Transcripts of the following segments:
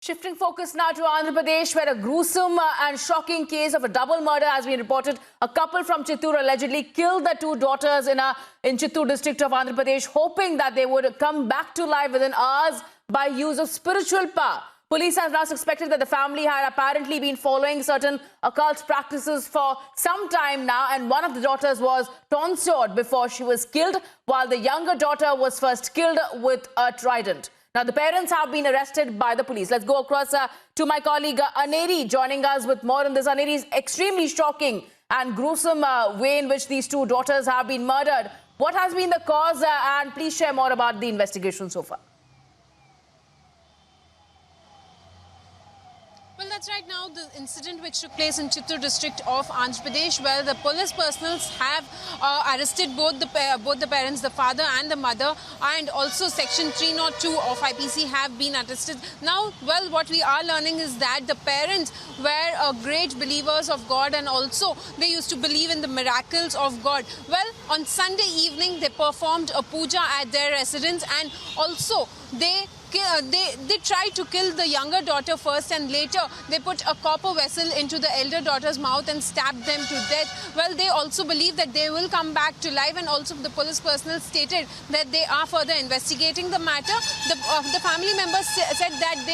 Shifting focus now to Andhra Pradesh, where a gruesome and shocking case of a double murder has been reported. A couple from Chittoor allegedly killed their two daughters in Chittoor district of Andhra Pradesh, hoping that they would come back to life within hours by use of spiritual power. Police has now suspected that the family had apparently been following certain occult practices for some time now, and one of the daughters was tonsured before she was killed, while the younger daughter was first killed with a trident. Now, the parents have been arrested by the police. Let's go across to my colleague Aneri, joining us with more on this. Aneri's extremely shocking and gruesome way in which these two daughters have been murdered. What has been the cause? And please share more about the investigation so far. Well, that's right. Now, the incident which took place in Chittoor district of Andhra Pradesh, where the police personnel have arrested both the parents, the father and the mother, and also Section 302 of IPC have been arrested. Now, well, what we are learning is that the parents were great believers of God, and also they used to believe in the miracles of God. Well, on Sunday evening, they performed a puja at their residence, and also they tried to kill the younger daughter first, and later they put a copper vessel into the elder daughter's mouth and stabbed them to death. Well, they also believe that they will come back to life, and also the police personnel stated that they are further investigating the matter. The family members said that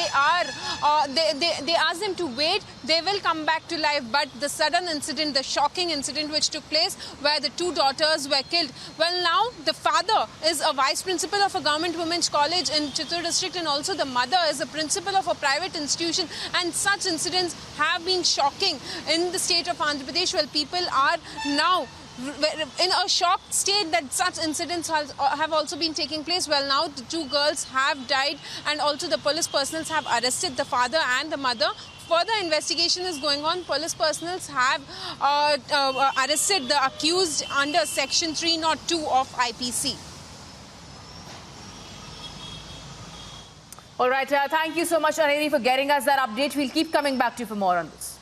they asked them to wait, they will come back to life, but the sudden incident, the shocking incident which took place where the two daughters were killed. Well, now the father is a vice principal of a government women's college in Chittoor district, and also the mother is a principal of a private institution, and such incidents have been shocking in the state of Andhra Pradesh. Well, people are now in a shocked state that such incidents have also been taking place. Well, now the two girls have died, and also the police personnel have arrested the father and the mother. Further investigation is going on. Police personnel have arrested the accused under Section 302 of IPC. All right. Thank you so much, Aneri, for getting us that update. We'll keep coming back to you for more on this.